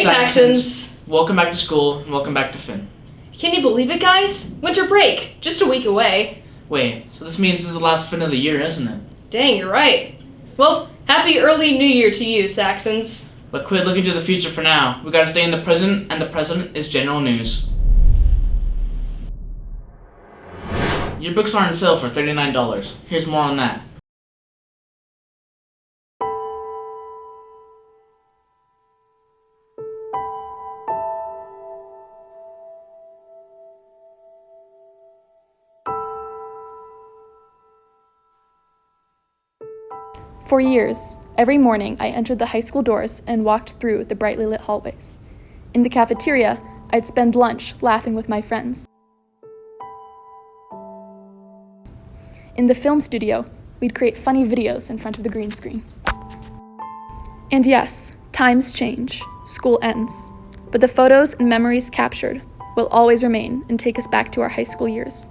Saxons! Welcome back to school, and welcome back to Finn. Can you believe it, guys? Winter break, just a week away. Wait, so this means this is the last Finn of the year, isn't it? Dang, you're right. Well, happy early New Year to you, Saxons. But quit looking to the future for now. We gotta stay in the present, and the present is general news. Your books are on sale for $39. Here's more on that. For years, every morning I entered the high school doors and walked through the brightly lit hallways. In the cafeteria, I'd spend lunch laughing with my friends. In the film studio, we'd create funny videos in front of the green screen. And yes, times change, school ends, but the photos and memories captured will always remain and take us back to our high school years.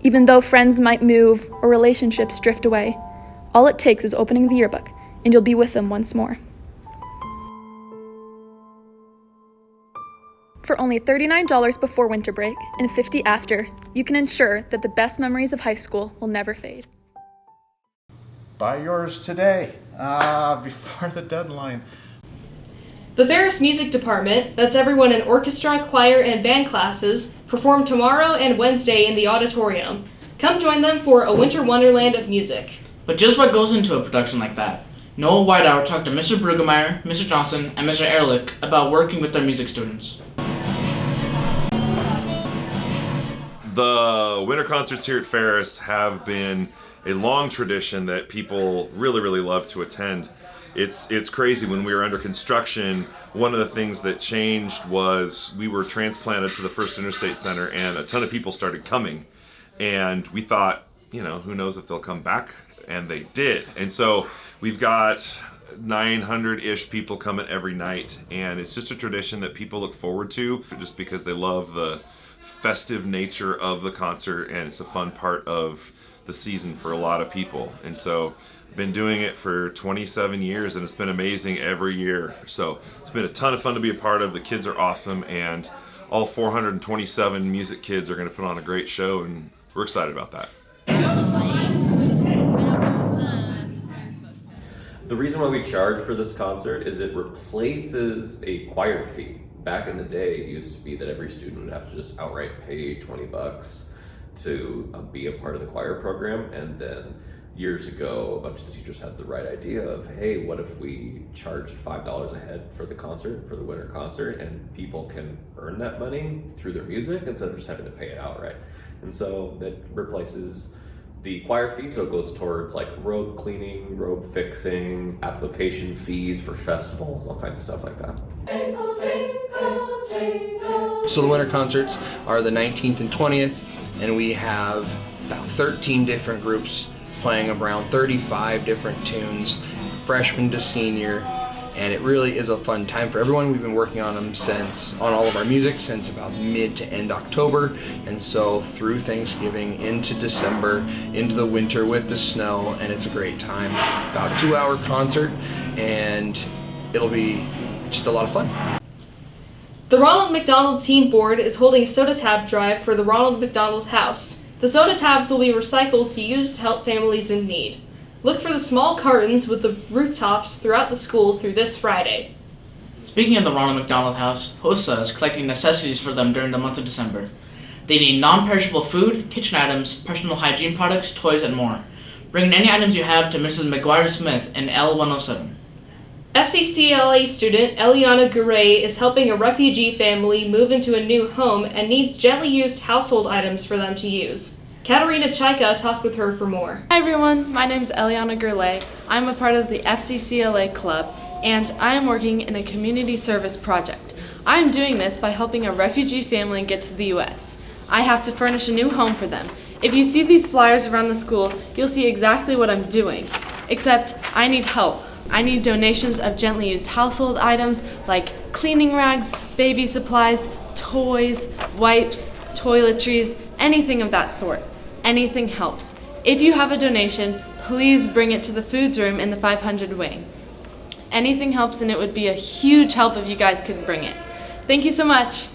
Even though friends might move or relationships drift away, all it takes is opening the yearbook, and you'll be with them once more. For only $39 before winter break and $50 after, you can ensure that the best memories of high school will never fade. Buy yours today, before the deadline. The Ferris Music Department, that's everyone in orchestra, choir, and band classes, perform tomorrow and Wednesday in the auditorium. Come join them for a winter wonderland of music. But just what goes into a production like that? Noah Whitehour talked to Mr. Brueggemeyer, Mr. Johnson, and Mr. Ehrlich about working with their music students. The winter concerts here at Ferris have been a long tradition that people really love to attend. It's crazy. When we were under construction, one of the things that changed was we were transplanted to the First Interstate Center and a ton of people started coming. And we thought, who knows if they'll come back? And they did. And so we've got 900-ish people coming every night, and it's just a tradition that people look forward to just because they love the festive nature of the concert, and it's a fun part of the season for a lot of people. And so I've been doing it for 27 years, and it's been amazing every year. So it's been a ton of fun to be a part of. The kids are awesome, and all 427 music kids are going to put on a great show, and we're excited about that. The reason why we charge for this concert is it replaces a choir fee. Back in the day, it used to be that every student would have to just outright pay $20 to be a part of the choir program. And then years ago, a bunch of the teachers had the right idea of, hey, what if we charge $5 a head for the concert, for the winter concert, and people can earn that money through their music instead of just having to pay it outright. And so that replaces the choir fee, so it goes towards like robe cleaning, robe fixing, application fees for festivals, all kinds of stuff like that. So the winter concerts are the 19th and 20th, and we have about 13 different groups playing around 35 different tunes, freshman to senior, and it really is a fun time for everyone. We've been working on them on all of our music since about mid to end October, and so through Thanksgiving into December, into the winter with the snow, and it's a great time. About a 2-hour concert, and it'll be just a lot of fun. The Ronald McDonald Teen Board is holding a soda tab drive for the Ronald McDonald House. The soda tabs will be recycled to use to help families in need. Look for the small cartons with the rooftops throughout the school through this Friday. Speaking of the Ronald McDonald House, HOSA is collecting necessities for them during the month of December. They need non-perishable food, kitchen items, personal hygiene products, toys, and more. Bring any items you have to Mrs. McGuire Smith in L107. FCCLA student Eliana Gouray is helping a refugee family move into a new home and needs gently used household items for them to use. Katerina Chaika talked with her for more. Hi everyone, my name is Eliana Gouray. I'm a part of the FCCLA club, and I am working in a community service project. I am doing this by helping a refugee family get to the U.S. I have to furnish a new home for them. If you see these flyers around the school, you'll see exactly what I'm doing, except I need help. I need donations of gently used household items like cleaning rags, baby supplies, toys, wipes, toiletries, anything of that sort. Anything helps. If you have a donation, please bring it to the foods room in the 500 wing. anything helps, and it would be a huge help if you guys could bring it. Thank you so much.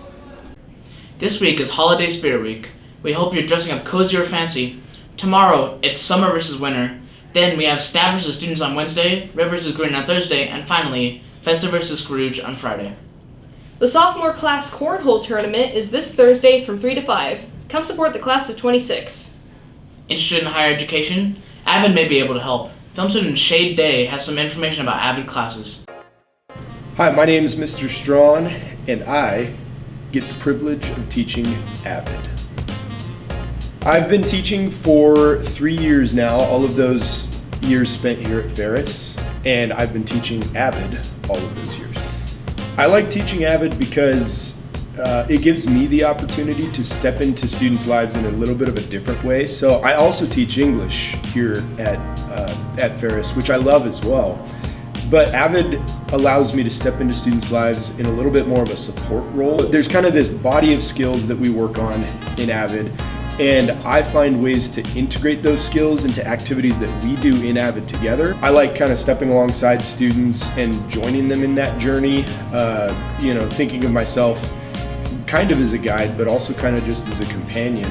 This week is Holiday Spirit Week. We hope you're dressing up cozy or fancy. Tomorrow, it's summer versus winter. Then we have staff versus students on Wednesday, Red versus Green on Thursday, and finally, Festive versus Scrooge on Friday. The sophomore class cornhole tournament is this Thursday from 3 to 5. Come support the class of 26. Interested in higher education? Avid may be able to help. Film student Shade Day has some information about Avid classes. Hi, my name is Mr. Strawn, and I get the privilege of teaching Avid. I've been teaching for 3 years now, all of those years spent here at Ferris, and I've been teaching Avid all of those years. I like teaching Avid because it gives me the opportunity to step into students' lives in a little bit of a different way. So I also teach English here at Ferris, which I love as well. But Avid allows me to step into students' lives in a little bit more of a support role. There's kind of this body of skills that we work on in Avid, and I find ways to integrate those skills into activities that we do in Avid together. I like kind of stepping alongside students and joining them in that journey, thinking of myself kind of as a guide, but also kind of just as a companion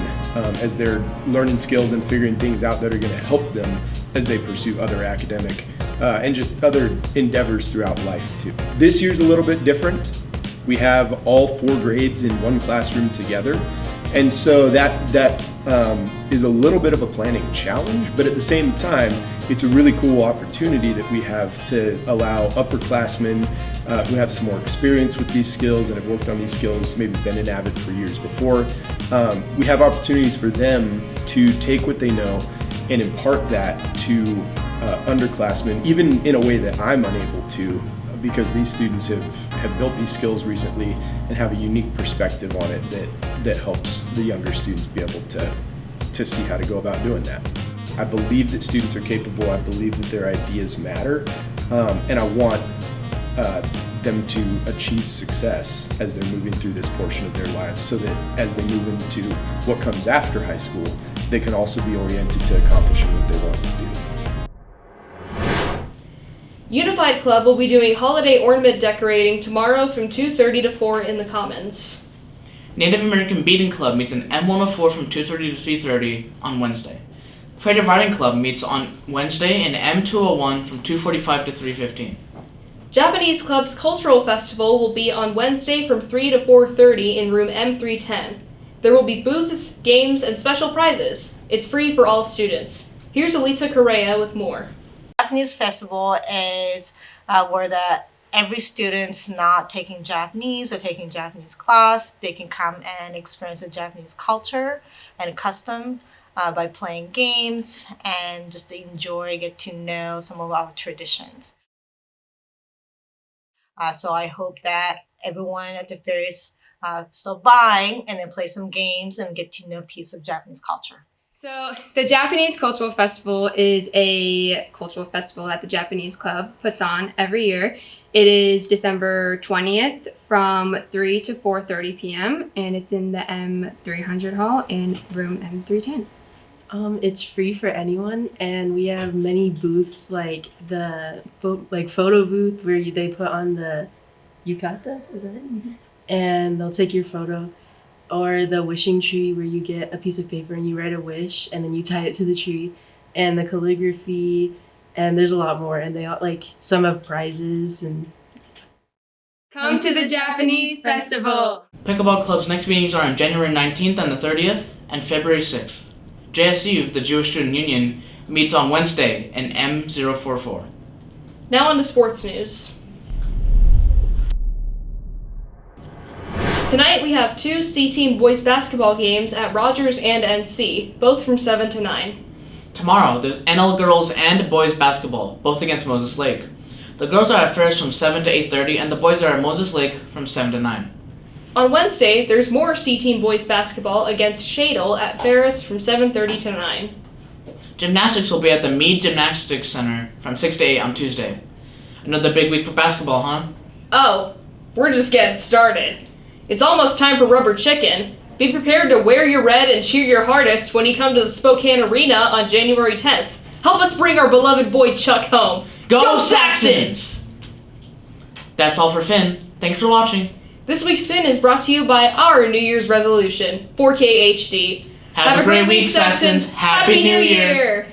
as they're learning skills and figuring things out that are going to help them as they pursue other academic and just other endeavors throughout life too. This year's a little bit different. We have all 4 grades in one classroom together, and so that is a little bit of a planning challenge, but at the same time, it's a really cool opportunity that we have to allow upperclassmen who have some more experience with these skills and have worked on these skills, maybe been in Avid for years before. We have opportunities for them to take what they know and impart that to underclassmen, even in a way that I'm unable to, because these students have built these skills recently and have a unique perspective on it that helps the younger students be able to see how to go about doing that. I believe that students are capable, I believe that their ideas matter, and I want them to achieve success as they're moving through this portion of their lives, so that as they move into what comes after high school, they can also be oriented to accomplishing what they want to do. Unified Club will be doing holiday ornament decorating tomorrow from 2:30 to 4 in the Commons. Native American Beading Club meets in M104 from 2:30 to 3:30 on Wednesday. Creative Writing Club meets on Wednesday in M201 from 2:45 to 3:15. Japanese Club's Cultural Festival will be on Wednesday from 3 to 4:30 in room M310. There will be booths, games, and special prizes. It's free for all students. Here's Elisa Correa with more. Japanese festival is where every student's not taking Japanese or taking Japanese class, they can come and experience the Japanese culture and custom by playing games and just enjoy, get to know some of our traditions. So I hope that everyone at the Ferris stop by and then play some games and get to know a piece of Japanese culture. So the Japanese Cultural Festival is a cultural festival that the Japanese Club puts on every year. It is December 20th from 3 to 4:30 p.m. and it's in the M300 hall in room M310. It's free for anyone, and we have many booths, like the photo booth where they put on the yukata, is that it? Mm-hmm. And they'll take your photo. Or the wishing tree where you get a piece of paper and you write a wish and then you tie it to the tree, and the calligraphy, and there's a lot more, and they all some have prizes. And come to the Japanese Festival. Pickleball Club's next meetings are on January 19th and the 30th and February 6th. JSU, the Jewish Student Union, meets on Wednesday in M044. Now on to sports news. Tonight we have 2 C-Team boys basketball games at Rogers and NC, both from 7 to 9. Tomorrow, there's NL girls and boys basketball, both against Moses Lake. The girls are at Ferris from 7 to 8:30, and the boys are at Moses Lake from 7 to 9. On Wednesday, there's more C-Team boys basketball against Shadle at Ferris from 7:30 to 9. Gymnastics will be at the Meade Gymnastics Center from 6 to 8 on Tuesday. Another big week for basketball, huh? Oh, we're just getting started. It's almost time for Rubber Chicken. Be prepared to wear your red and cheer your hardest when you come to the Spokane Arena on January 10th. Help us bring our beloved boy Chuck home. Go Saxons! That's all for Finn. Thanks for watching. This week's Finn is brought to you by our New Year's resolution, 4K HD. Have a great week, Saxons. Happy New Year.